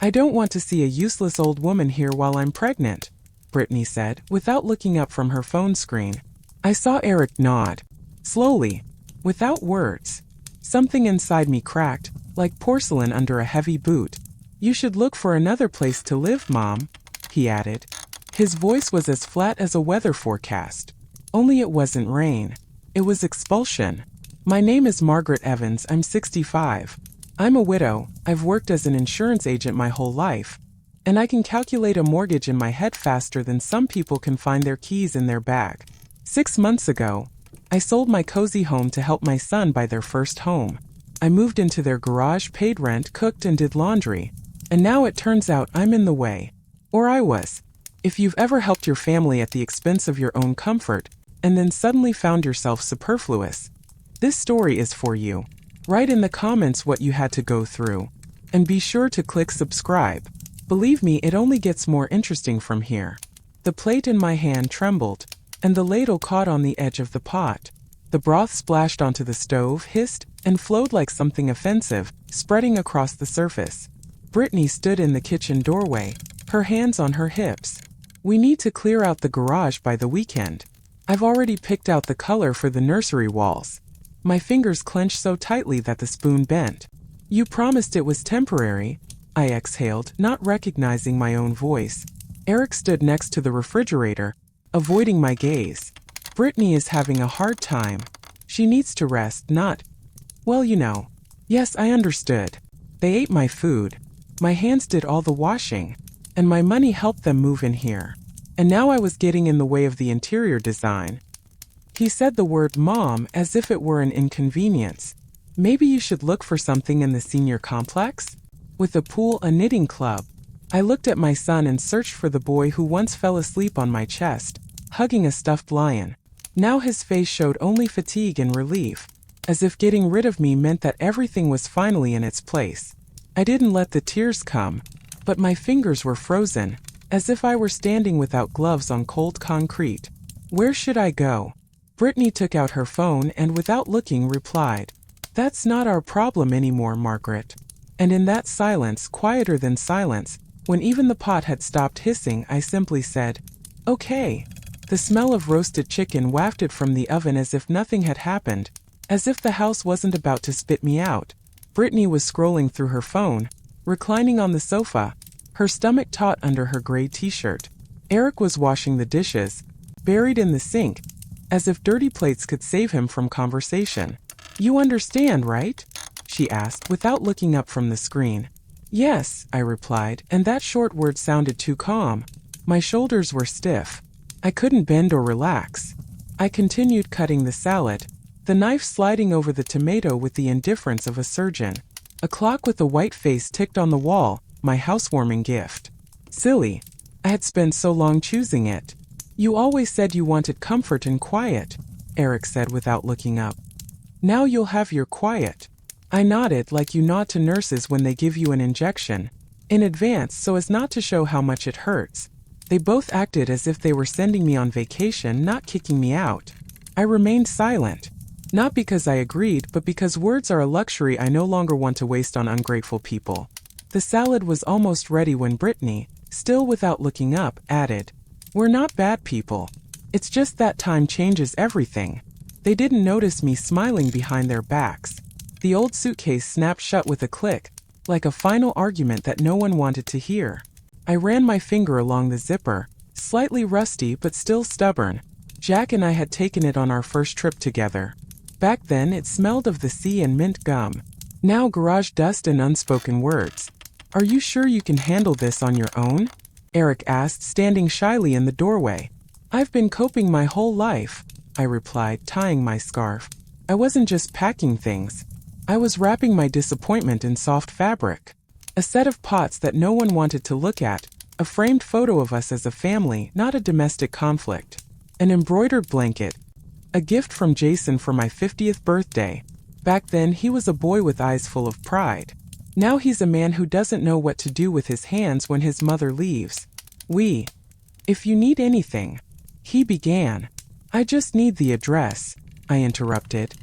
I don't want to see a useless old woman here while I'm pregnant, Brittany said, without looking up from her phone screen. I saw Eric nod. Slowly, without words. Something inside me cracked, like porcelain under a heavy boot. You should look for another place to live, Mom, he added. His voice was as flat as a weather forecast. Only it wasn't rain. It was expulsion. My name is Margaret Evans. I'm 65. I'm a widow. I've worked as an insurance agent my whole life. And I can calculate a mortgage in my head faster than some people can find their keys in their bag. 6 months ago, I sold my cozy home to help my son buy their first home. I moved into their garage, paid rent, cooked, and did laundry. And now it turns out I'm in the way. Or I was. If you've ever helped your family at the expense of your own comfort, and then suddenly found yourself superfluous, this story is for you. Write in the comments what you had to go through. And be sure to click subscribe. Believe me, it only gets more interesting from here. The plate in my hand trembled, and the ladle caught on the edge of the pot. The broth splashed onto the stove, hissed, and flowed like something offensive, spreading across the surface. Brittany stood in the kitchen doorway, her hands on her hips. We need to clear out the garage by the weekend. I've already picked out the color for the nursery walls. My fingers clenched so tightly that the spoon bent. You promised it was temporary, I exhaled, not recognizing my own voice. Eric stood next to the refrigerator, avoiding my gaze. Brittany is having a hard time. She needs to rest, not... Well, you know. Yes, I understood. They ate my food. My hands did all the washing. And my money helped them move in here. And now I was getting in the way of the interior design. He said the word mom as if it were an inconvenience. Maybe you should look for something in the senior complex? With a pool, a knitting club. I looked at my son and searched for the boy who once fell asleep on my chest, hugging a stuffed lion. Now his face showed only fatigue and relief, as if getting rid of me meant that everything was finally in its place. I didn't let the tears come, but my fingers were frozen, as if I were standing without gloves on cold concrete. Where should I go? Brittany took out her phone and without looking replied, "That's not our problem anymore, Margaret." And in that silence, quieter than silence, when even the pot had stopped hissing, I simply said, "Okay." The smell of roasted chicken wafted from the oven as if nothing had happened, as if the house wasn't about to spit me out. Brittany was scrolling through her phone, reclining on the sofa, her stomach taut under her gray t-shirt. Eric was washing the dishes, buried in the sink, as if dirty plates could save him from conversation. "You understand, right?" she asked, without looking up from the screen. "Yes," I replied, and that short word sounded too calm. My shoulders were stiff. I couldn't bend or relax. I continued cutting the salad, the knife sliding over the tomato with the indifference of a surgeon. A clock with a white face ticked on the wall, my housewarming gift. Silly. I had spent so long choosing it. "You always said you wanted comfort and quiet," Eric said without looking up. "Now you'll have your quiet." I nodded like you nod to nurses when they give you an injection, in advance so as not to show how much it hurts. They both acted as if they were sending me on vacation, not kicking me out. I remained silent. Not because I agreed, but because words are a luxury I no longer want to waste on ungrateful people. The salad was almost ready when Brittany, still without looking up, added, "We're not bad people. It's just that time changes everything." They didn't notice me smiling behind their backs. The old suitcase snapped shut with a click, like a final argument that no one wanted to hear. I ran my finger along the zipper, slightly rusty but still stubborn. Jack and I had taken it on our first trip together. Back then it smelled of the sea and mint gum. Now garage dust and unspoken words. "Are you sure you can handle this on your own?" Eric asked, standing shyly in the doorway. "I've been coping my whole life," I replied, tying my scarf. I wasn't just packing things. I was wrapping my disappointment in soft fabric. A set of pots that no one wanted to look at, a framed photo of us as a family, not a domestic conflict. An embroidered blanket. A gift from Jason for my 50th birthday. Back then he was a boy with eyes full of pride. Now he's a man who doesn't know what to do with his hands when his mother leaves. If you need anything," he began. "I just need the address," I interrupted.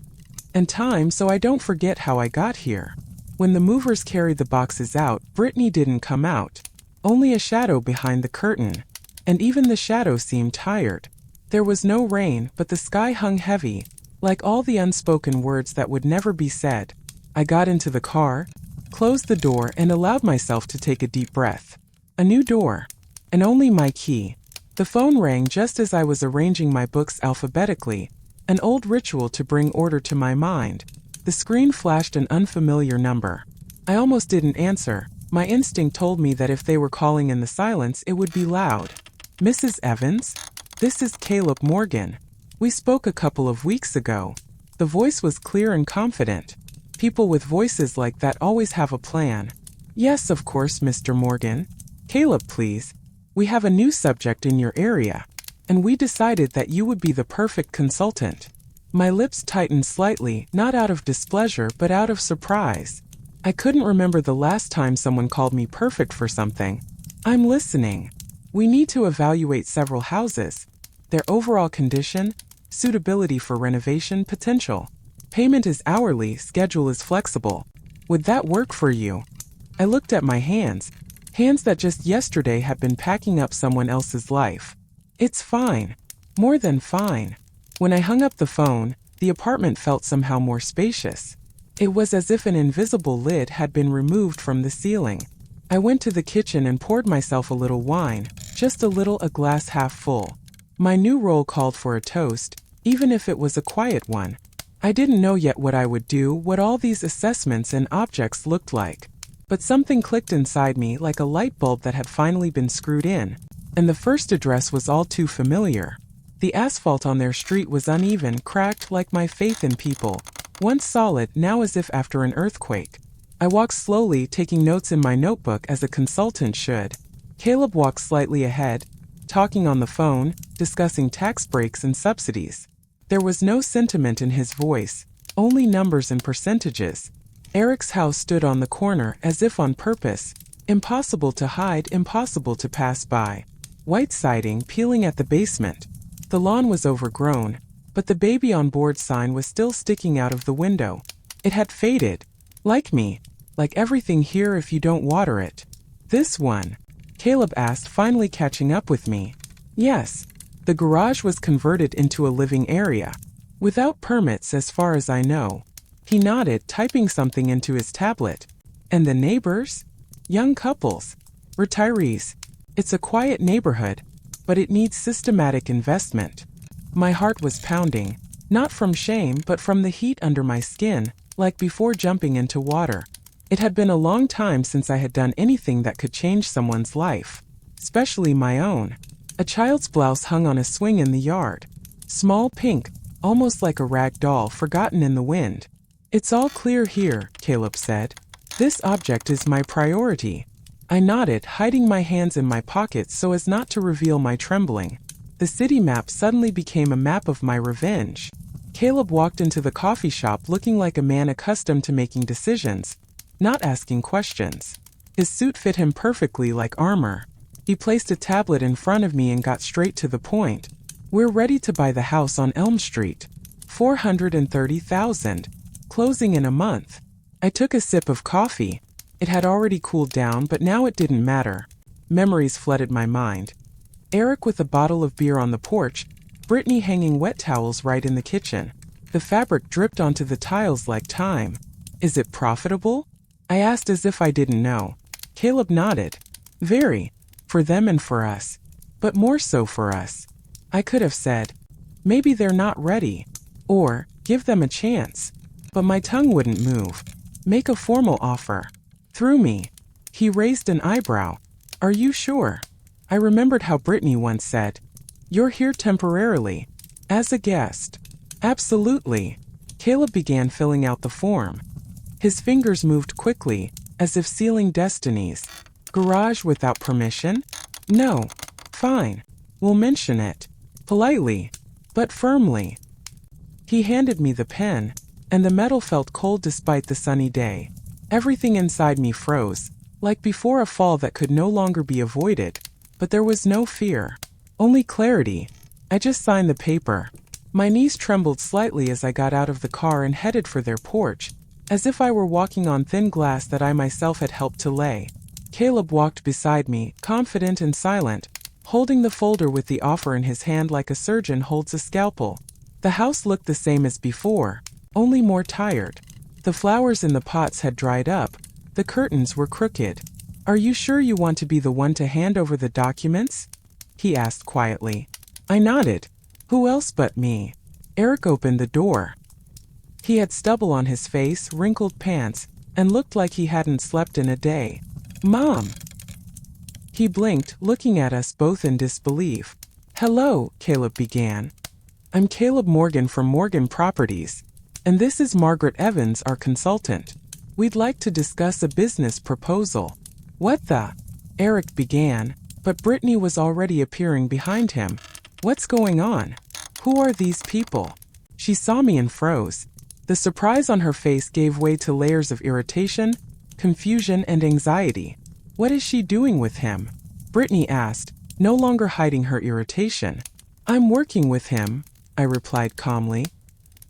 "And time so I don't forget how I got here." When the movers carried the boxes out, Brittany didn't come out. Only a shadow behind the curtain. And even the shadow seemed tired. There was no rain, but the sky hung heavy, like all the unspoken words that would never be said. I got into the car, closed the door, and allowed myself to take a deep breath. A new door. And only my key. The phone rang just as I was arranging my books alphabetically, an old ritual to bring order to my mind. The screen flashed an unfamiliar number. I almost didn't answer. My instinct told me that if they were calling in the silence, it would be loud. Mrs. Evans? This is Caleb Morgan. We spoke a couple of weeks ago. The voice was clear and confident. People with voices like that always have a plan. Yes, of course, Mr. Morgan. Caleb, please. We have a new subject in your area, and we decided that you would be the perfect consultant. My lips tightened slightly, not out of displeasure but out of surprise. I couldn't remember the last time someone called me perfect for something. I'm listening. We need to evaluate several houses. Their overall condition, suitability for renovation, potential. Payment is hourly, schedule is flexible. Would that work for you? I looked at my hands that just yesterday had been packing up someone else's life. It's fine. More than fine. When I hung up the phone, the apartment felt somehow more spacious. It was as if an invisible lid had been removed from the ceiling. I went to the kitchen and poured myself a little wine, just a little, a glass half full. My new role called for a toast, even if it was a quiet one. I didn't know yet what I would do, what all these assessments and objects looked like. But something clicked inside me like a light bulb that had finally been screwed in, and the first address was all too familiar. The asphalt on their street was uneven, cracked like my faith in people, once solid, now as if after an earthquake. I walked slowly, taking notes in my notebook as a consultant should. Caleb walked slightly ahead, talking on the phone, discussing tax breaks and subsidies. There was no sentiment in his voice, only numbers and percentages. Eric's house stood on the corner as if on purpose. Impossible to hide, impossible to pass by. White siding peeling at the basement. The lawn was overgrown, but the baby on board sign was still sticking out of the window. It had faded. Like me. Like everything here if you don't water it. This one? Caleb asked, finally catching up with me. Yes. The garage was converted into a living area. Without permits as far as I know. He nodded, typing something into his tablet. And the neighbors? Young couples. Retirees. It's a quiet neighborhood, but it needs systematic investment. My heart was pounding, not from shame but from the heat under my skin, like before jumping into water. It had been a long time since I had done anything that could change someone's life, especially my own. A child's blouse hung on a swing in the yard. Small, pink, almost like a rag doll forgotten in the wind. It's all clear here, Caleb said. This object is my priority. I nodded, hiding my hands in my pockets so as not to reveal my trembling. The city map suddenly became a map of my revenge. Caleb walked into the coffee shop looking like a man accustomed to making decisions, not asking questions. His suit fit him perfectly like armor. He placed a tablet in front of me and got straight to the point. We're ready to buy the house on Elm Street. $430,000. Closing in a month. I took a sip of coffee. It had already cooled down, but now it didn't matter. Memories flooded my mind. Eric with a bottle of beer on the porch, Brittany hanging wet towels right in the kitchen. The fabric dripped onto the tiles like time. Is it profitable? I asked as if I didn't know. Caleb nodded. Very. For them and for us. But more so for us. I could have said, maybe they're not ready. Or, give them a chance. But my tongue wouldn't move. Make a formal offer. Through me. He raised an eyebrow. Are you sure? I remembered how Brittany once said, you're here temporarily. As a guest. Absolutely. Caleb began filling out the form. His fingers moved quickly, as if sealing destinies. Garage without permission? No. Fine. We'll mention it. Politely. But firmly. He handed me the pen, and the metal felt cold despite the sunny day. Everything inside me froze, like before a fall that could no longer be avoided, but there was no fear. Only clarity. I just signed the paper. My knees trembled slightly as I got out of the car and headed for their porch, as if I were walking on thin glass that I myself had helped to lay. Caleb walked beside me, confident and silent, holding the folder with the offer in his hand like a surgeon holds a scalpel. The house looked the same as before, only more tired. The flowers in the pots had dried up. The curtains were crooked. "Are you sure you want to be the one to hand over the documents?" he asked quietly. I nodded. Who else but me? Eric opened the door. He had stubble on his face, wrinkled pants, and looked like he hadn't slept in a day. "Mom!" He blinked, looking at us both in disbelief. "Hello," Caleb began. "I'm Caleb Morgan from Morgan Properties, and this is Margaret Evans, our consultant. We'd like to discuss a business proposal." "What the?" Eric began, but Brittany was already appearing behind him. "What's going on? Who are these people?" She saw me and froze. The surprise on her face gave way to layers of irritation, confusion, and anxiety. "What is she doing with him?" Brittany asked, no longer hiding her irritation. "I'm working with him," I replied calmly.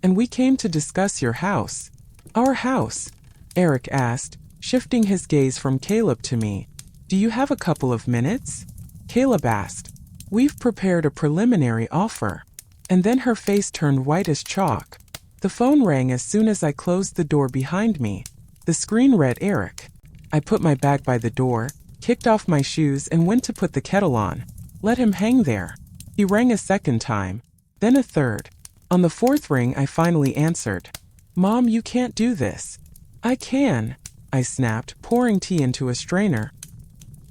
"And we came to discuss your house." "Our house?" Eric asked, shifting his gaze from Caleb to me. "Do you have a couple of minutes?" Caleb asked. "We've prepared a preliminary offer." And then her face turned white as chalk. The phone rang as soon as I closed the door behind me. The screen read Eric. I put my bag by the door, kicked off my shoes, and went to put the kettle on. Let him hang there. He rang a second time, then a third. On the fourth ring, I finally answered. "Mom, you can't do this." "I can," I snapped, pouring tea into a strainer.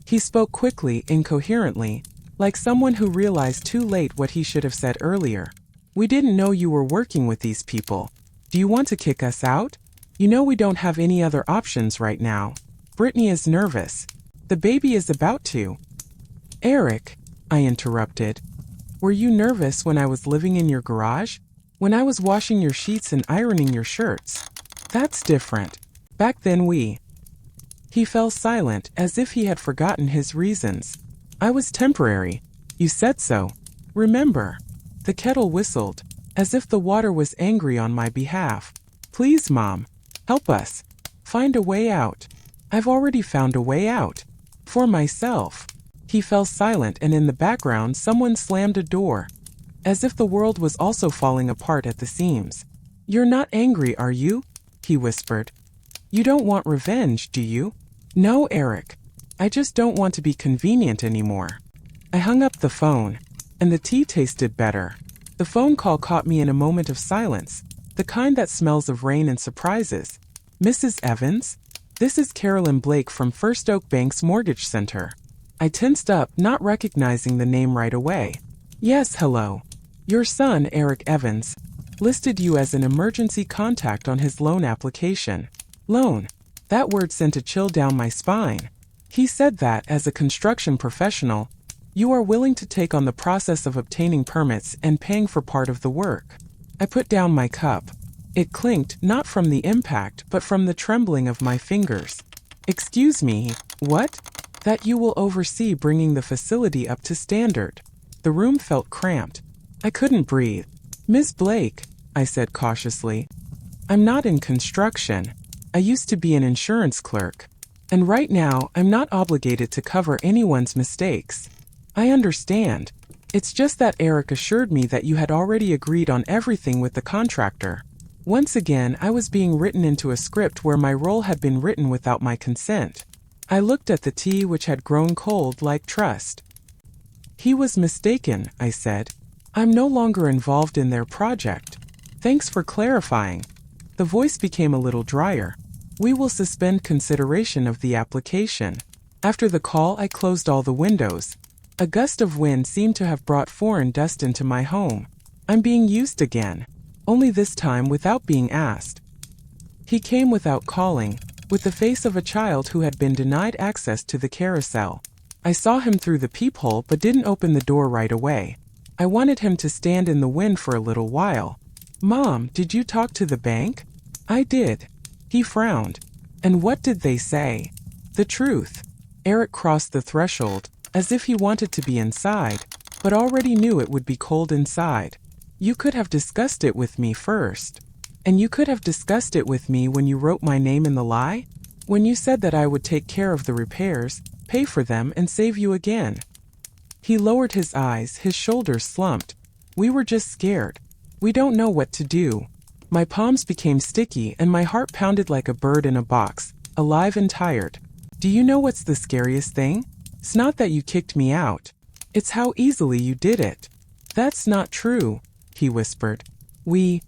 He spoke quickly, incoherently, like someone who realized too late what he should have said earlier. "We didn't know you were working with these people. Do you want to kick us out? You know we don't have any other options right now." Brittany is nervous. The baby is about to. "Eric," I interrupted. "Were you nervous when I was living in your garage? When I was washing your sheets and ironing your shirts? That's different. Back then we..." He fell silent, as if he had forgotten his reasons. "I was temporary. You said so. Remember?" The kettle whistled, as if the water was angry on my behalf. "Please, Mom. Help us. Find a way out." "I've already found a way out. For myself." He fell silent, and in the background someone slammed a door, as if the world was also falling apart at the seams. "You're not angry, are you?" he whispered. "You don't want revenge, do you?" "No, Eric. I just don't want to be convenient anymore." I hung up the phone, and the tea tasted better. The phone call caught me in a moment of silence, the kind that smells of rain and surprises. "Mrs. Evans? This is Carolyn Blake from First Oak Bank's Mortgage Center." I tensed up, not recognizing the name right away. "Yes, hello. Your son, Eric Evans, listed you as an emergency contact on his loan application." Loan. That word sent a chill down my spine. He said that, as a construction professional, you are willing to take on the process of obtaining permits and paying for part of the work. I put down my cup. It clinked, not from the impact, but from the trembling of my fingers. "Excuse me, what?" "That you will oversee bringing the facility up to standard." The room felt cramped. I couldn't breathe. "Miss Blake," I said cautiously, "I'm not in construction. I used to be an insurance clerk. And right now, I'm not obligated to cover anyone's mistakes." "I understand. It's just that Eric assured me that you had already agreed on everything with the contractor." Once again, I was being written into a script where my role had been written without my consent. I looked at the tea, which had grown cold, like trust. "He was mistaken," I said. "I'm no longer involved in their project." "Thanks for clarifying." The voice became a little drier. "We will suspend consideration of the application." After the call, I closed all the windows. A gust of wind seemed to have brought foreign dust into my home. I'm being used again. Only this time without being asked. He came without calling, with the face of a child who had been denied access to the carousel. I saw him through the peephole but didn't open the door right away. I wanted him to stand in the wind for a little while. "Mom, did you talk to the bank?" "I did." He frowned. "And what did they say?" "The truth." Eric crossed the threshold, as if he wanted to be inside, but already knew it would be cold inside. "You could have discussed it with me first." And you could have discussed it with me when you wrote my name in the lie? When you said that I would take care of the repairs, pay for them, and save you again. He lowered his eyes, his shoulders slumped. We were just scared. We don't know what to do. My palms became sticky and my heart pounded like a bird in a box, alive and tired. Do you know what's the scariest thing? It's not that you kicked me out. It's how easily you did it. That's not true, he whispered. We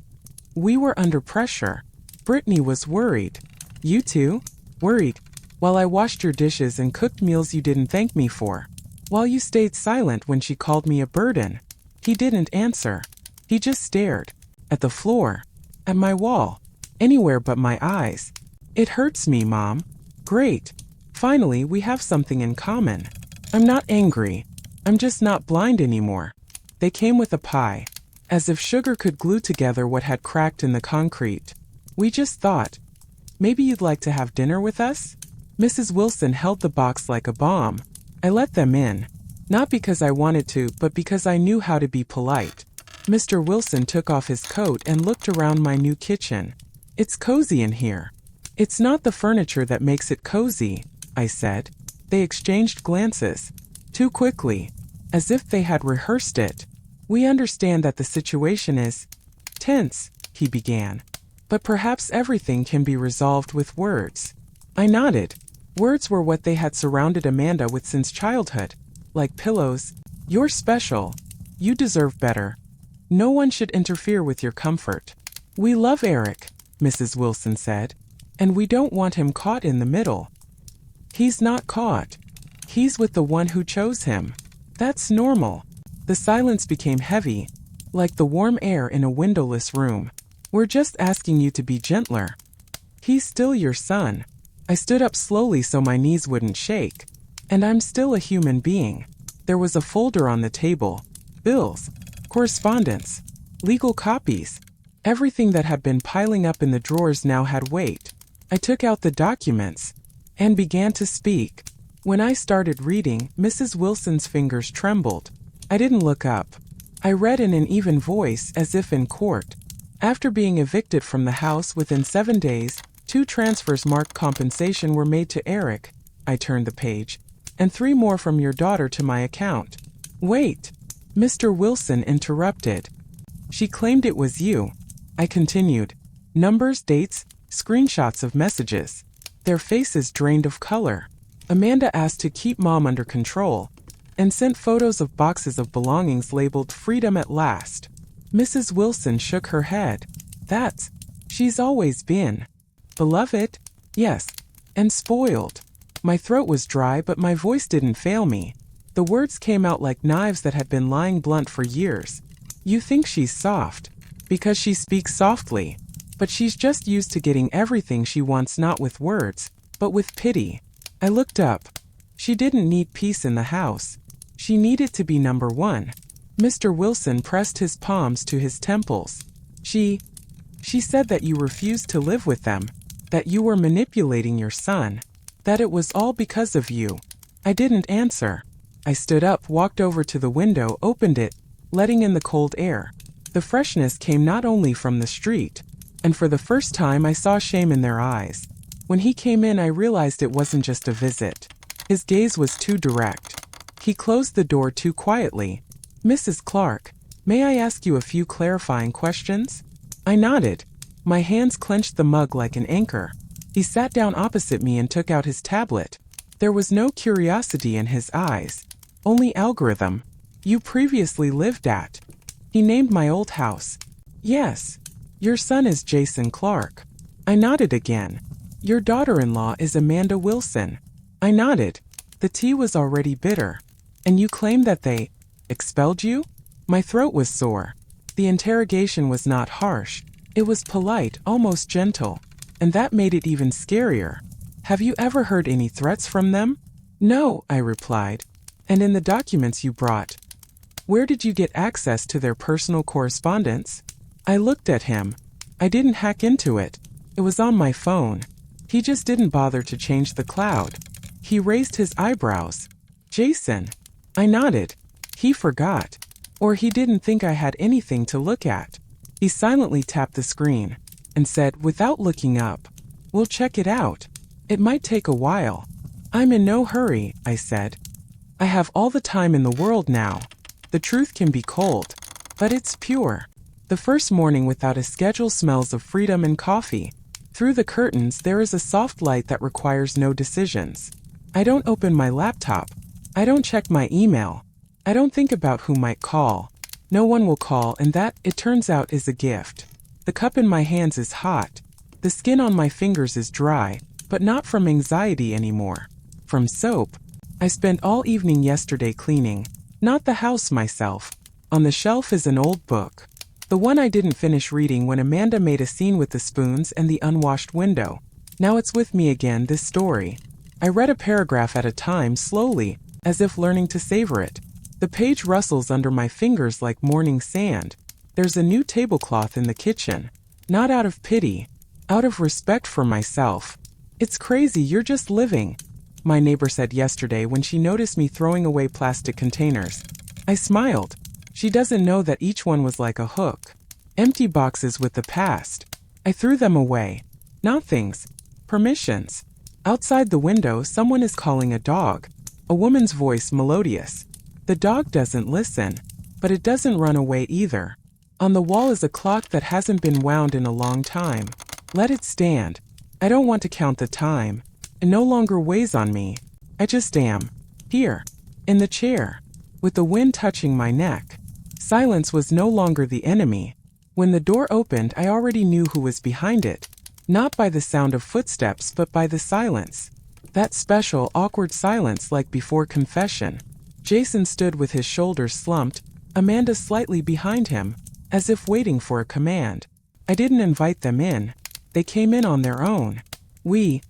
were under pressure. Brittany was worried. You too? Worried? While I washed your dishes and cooked meals you didn't thank me for. While you stayed silent when she called me a burden. He didn't answer. He just stared. At the floor. At my wall. Anywhere but my eyes. It hurts me, Mom. Great. Finally, we have something in common. I'm not angry. I'm just not blind anymore. They came with a pie. As if sugar could glue together what had cracked in the concrete. We just thought, maybe you'd like to have dinner with us? Mrs. Wilson held the box like a bomb. I let them in. Not because I wanted to, but because I knew how to be polite. Mr. Wilson took off his coat and looked around my new kitchen. It's cozy in here. It's not the furniture that makes it cozy, I said. They exchanged glances. Too quickly. As if they had rehearsed it. We understand that the situation is tense, he began. But perhaps everything can be resolved with words. I nodded. Words were what they had surrounded Amanda with since childhood. Like pillows. You're special. You deserve better. No one should interfere with your comfort. We love Eric, Mrs. Wilson said. And we don't want him caught in the middle. He's not caught. He's with the one who chose him. That's normal. The silence became heavy, like the warm air in a windowless room. We're just asking you to be gentler. He's still your son. I stood up slowly so my knees wouldn't shake. And I'm still a human being. There was a folder on the table. Bills. Correspondence. Legal copies. Everything that had been piling up in the drawers now had weight. I took out the documents and began to speak. When I started reading, Mrs. Wilson's fingers trembled. I didn't look up. I read in an even voice as if in court. After being evicted from the house within 7 days, 2 transfers marked compensation were made to Eric. I turned the page. And 3 more from your daughter to my account. Wait. Mr. Wilson interrupted. She claimed it was you. I continued. Numbers, dates, screenshots of messages. Their faces drained of color. Amanda asked to keep Mom under control and sent photos of boxes of belongings labeled Freedom at Last. Mrs. Wilson shook her head. She's always been. Beloved? Yes. And spoiled. My throat was dry but my voice didn't fail me. The words came out like knives that had been lying blunt for years. You think she's soft. Because she speaks softly. But she's just used to getting everything she wants not with words, but with pity. I looked up. She didn't need peace in the house. She needed to be number one. Mr. Wilson pressed his palms to his temples. She said that you refused to live with them, that you were manipulating your son, that it was all because of you. I didn't answer. I stood up, walked over to the window, opened it, letting in the cold air. The freshness came not only from the street, and for the first time I saw shame in their eyes. When he came in, I realized it wasn't just a visit. His gaze was too direct. He closed the door too quietly. Mrs. Clark, may I ask you a few clarifying questions? I nodded. My hands clenched the mug like an anchor. He sat down opposite me and took out his tablet. There was no curiosity in his eyes. Only algorithm. You previously lived at. He named my old house. Yes. Your son is Jason Clark. I nodded again. Your daughter-in-law is Amanda Wilson. I nodded. The tea was already bitter. And you claim that they expelled you? My throat was sore. The interrogation was not harsh. It was polite, almost gentle. And that made it even scarier. Have you ever heard any threats from them? No, I replied. And in the documents you brought, where did you get access to their personal correspondence? I looked at him. I didn't hack into it. It was on my phone. He just didn't bother to change the cloud. He raised his eyebrows. Jason. I nodded. He forgot. Or he didn't think I had anything to look at. He silently tapped the screen. and said without looking up, "We'll check it out. It might take a while." "I'm in no hurry," I said. "I have all the time in the world now." The truth can be cold, but it's pure. The first morning without a schedule smells of freedom and coffee. Through the curtains there is a soft light that requires no decisions. I don't open my laptop. I don't check my email. I don't think about who might call. No one will call, and that, it turns out, is a gift. The cup in my hands is hot. The skin on my fingers is dry, but not from anxiety anymore. From soap. I spent all evening yesterday cleaning, not the house myself. On the shelf is an old book. The one I didn't finish reading when Amanda made a scene with the spoons and the unwashed window. Now it's with me again, this story. I read a paragraph at a time, slowly, as if learning to savor it. The page rustles under my fingers like morning sand. There's a new tablecloth in the kitchen. Not out of pity, out of respect for myself. "It's crazy, you're just living," my neighbor said yesterday when she noticed me throwing away plastic containers. I smiled. She doesn't know that each one was like a hook. Empty boxes with the past. I threw them away. Not things. Permissions. Outside the window, someone is calling a dog. A woman's voice, melodious. The dog doesn't listen, but it doesn't run away either. On the wall is a clock that hasn't been wound in a long time. Let it stand. I don't want to count the time. It no longer weighs on me. I just am. Here. In the chair. With the wind touching my neck. Silence was no longer the enemy. When the door opened, I already knew who was behind it. Not by the sound of footsteps, but by the silence. That special, awkward silence like before confession. Jason stood with his shoulders slumped, Amanda slightly behind him, as if waiting for a command. I didn't invite them in. They came in on their own. We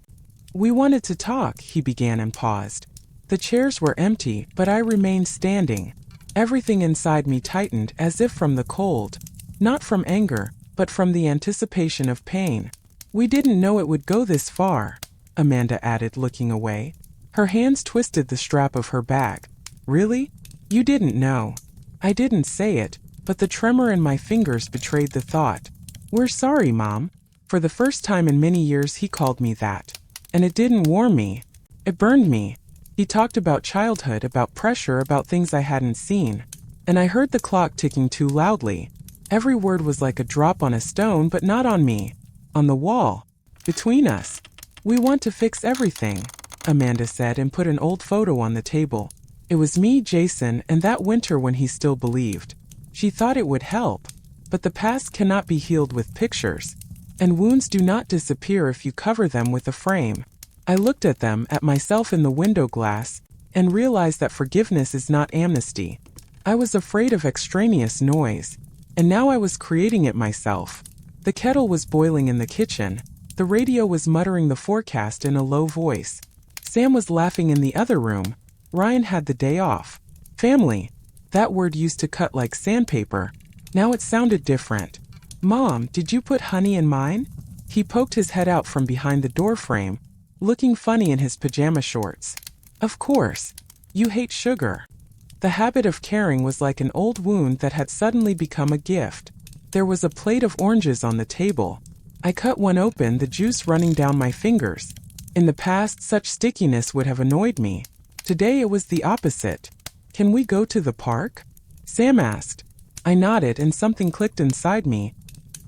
wanted to talk," he began and paused. The chairs were empty, but I remained standing. Everything inside me tightened as if from the cold. Not from anger, but from the anticipation of pain. "We didn't know it would go this far," Amanda added, looking away. Her hands twisted the strap of her bag. "Really? You didn't know." I didn't say it, but the tremor in my fingers betrayed the thought. "We're sorry, Mom." For the first time in many years he called me that. And it didn't warm me. It burned me. He talked about childhood, about pressure, about things I hadn't seen. And I heard the clock ticking too loudly. Every word was like a drop on a stone, but not on me. On the wall. Between us. "We want to fix everything," Amanda said and put an old photo on the table. It was me, Jason, and that winter when he still believed. She thought it would help. But the past cannot be healed with pictures. And wounds do not disappear if you cover them with a frame. I looked at them, at myself in the window glass, and realized that forgiveness is not amnesty. I was afraid of extraneous noise, and now I was creating it myself. The kettle was boiling in the kitchen. The radio was muttering the forecast in a low voice. Sam was laughing in the other room. Ryan had the day off. Family. That word used to cut like sandpaper. Now it sounded different. "Mom, did you put honey in mine?" He poked his head out from behind the doorframe, looking funny in his pajama shorts. "Of course. You hate sugar." The habit of caring was like an old wound that had suddenly become a gift. There was a plate of oranges on the table. I cut one open, the juice running down my fingers. In the past, such stickiness would have annoyed me. Today it was the opposite. "Can we go to the park?" Sam asked. I nodded and something clicked inside me.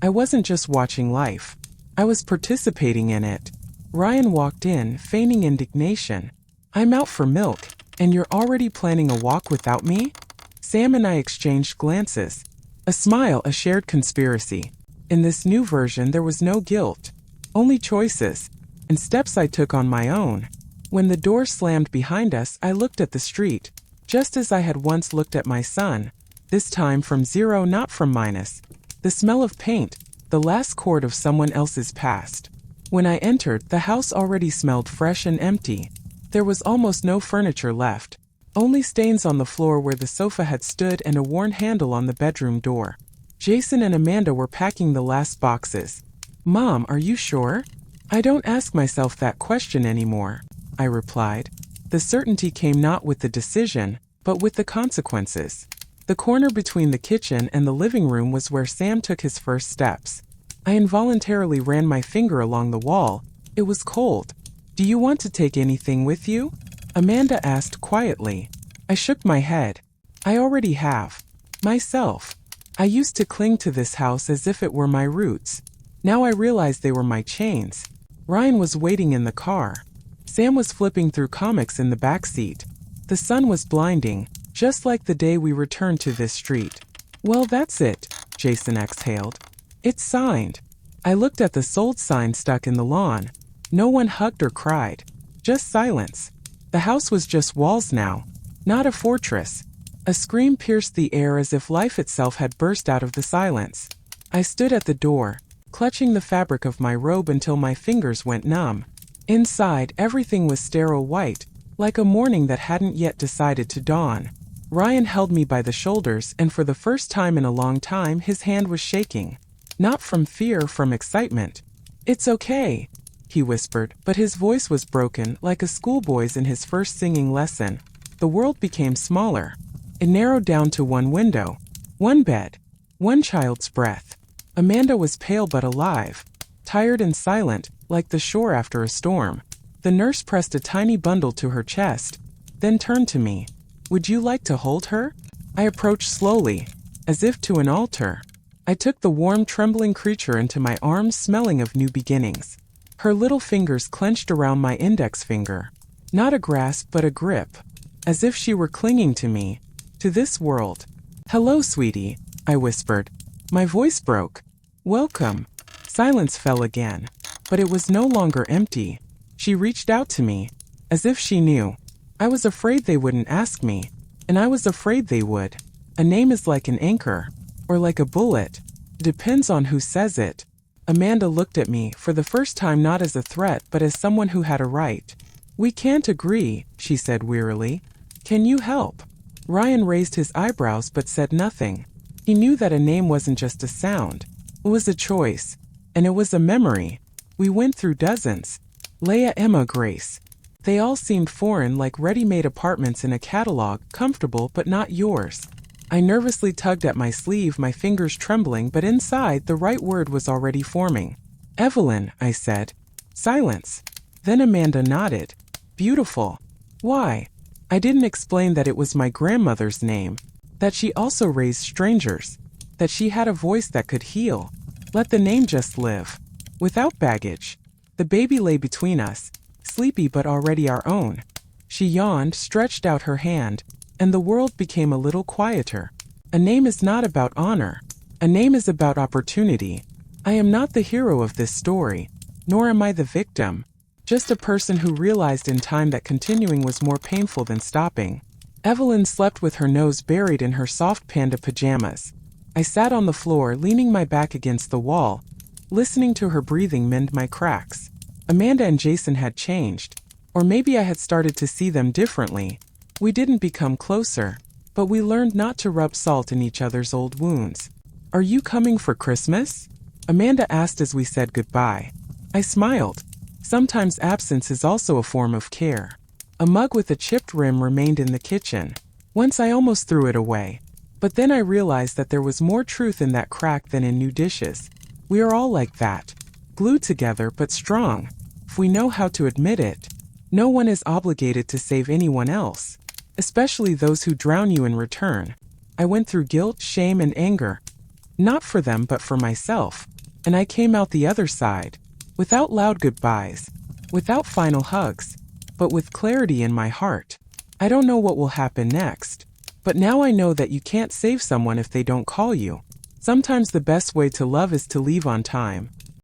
I wasn't just watching life. I was participating in it. Ryan walked in, feigning indignation. "I'm out for milk, and you're already planning a walk without me?" Sam and I exchanged glances. A smile, a shared conspiracy. In this new version there was no guilt. Only choices. And steps I took on my own. When the door slammed behind us, I looked at the street. Just as I had once looked at my son. This time from zero, not from minus. The smell of paint, the last chord of someone else's past. When I entered, the house already smelled fresh and empty. There was almost no furniture left. Only stains on the floor where the sofa had stood and a worn handle on the bedroom door. Jason and Amanda were packing the last boxes. "Mom, are you sure?" "I don't ask myself that question anymore," I replied. The certainty came not with the decision, but with the consequences. The corner between the kitchen and the living room was where Sam took his first steps. I involuntarily ran my finger along the wall. It was cold. Do you want to take anything with you? Amanda asked quietly. I shook my head. I already have. Myself. I used to cling to this house as if it were my roots. Now I realized they were my chains. Ryan was waiting in the car. Sam was flipping through comics in the back seat. The sun was blinding, just like the day we returned to this street. Well, that's it, Jason exhaled. It's signed. I looked at the sold sign stuck in the lawn. No one hugged or cried. Just silence. The house was just walls now, not a fortress. A scream pierced the air as if life itself had burst out of the silence. I stood at the door, clutching the fabric of my robe until my fingers went numb. Inside, everything was sterile white, like a morning that hadn't yet decided to dawn. Ryan held me by the shoulders, and for the first time in a long time his hand was shaking. Not from fear, from excitement. It's okay, he whispered, but his voice was broken, like a schoolboy's in his first singing lesson. The world became smaller. It narrowed down to one window, one bed, one child's breath. Amanda was pale but alive, tired and silent, like the shore after a storm. The nurse pressed a tiny bundle to her chest, then turned to me. Would you like to hold her? I approached slowly, as if to an altar. I took the warm, trembling creature into my arms, smelling of new beginnings. Her little fingers clenched around my index finger. Not a grasp, but a grip. As if she were clinging to me, to this world. Hello, sweetie, I whispered. My voice broke. Welcome. Silence fell again. But it was no longer empty. She reached out to me, as if she knew. I was afraid they wouldn't ask me, and I was afraid they would. A name is like an anchor, or like a bullet. Depends on who says it. Amanda looked at me, for the first time not as a threat but as someone who had a right. We can't agree, she said wearily. Can you help? Ryan raised his eyebrows but said nothing. He knew that a name wasn't just a sound. It was a choice. And it was a memory. We went through dozens. Leia, Emma, Grace. They all seemed foreign, like ready-made apartments in a catalog, comfortable but not yours. I nervously tugged at my sleeve, my fingers trembling, but inside the right word was already forming. Evelyn, I said. Silence. Then Amanda nodded. Beautiful. Why? I didn't explain that it was my grandmother's name, that she also raised strangers, that she had a voice that could heal. Let the name just live. Without baggage. The baby lay between us, sleepy but already our own. She yawned, stretched out her hand, and the world became a little quieter. A name is not about honor. A name is about opportunity. I am not the hero of this story, nor am I the victim. Just a person who realized in time that continuing was more painful than stopping. Evelyn slept with her nose buried in her soft panda pajamas. I sat on the floor, leaning my back against the wall, listening to her breathing mend my cracks. Amanda and Jason had changed, or maybe I had started to see them differently. We didn't become closer, but we learned not to rub salt in each other's old wounds. Are you coming for Christmas? Amanda asked as we said goodbye. I smiled. Sometimes absence is also a form of care. A mug with a chipped rim remained in the kitchen. Once I almost threw it away. But then I realized that there was more truth in that crack than in new dishes. We are all like that. Glued together but strong. If we know how to admit it. No one is obligated to save anyone else. Especially those who drown you in return. I went through guilt, shame, and anger. Not for them but for myself. And I came out the other side. Without loud goodbyes. Without final hugs. But with clarity in my heart. I don't know what will happen next. But now I know that you can't save someone if they don't call you. Sometimes the best way to love is to leave on time.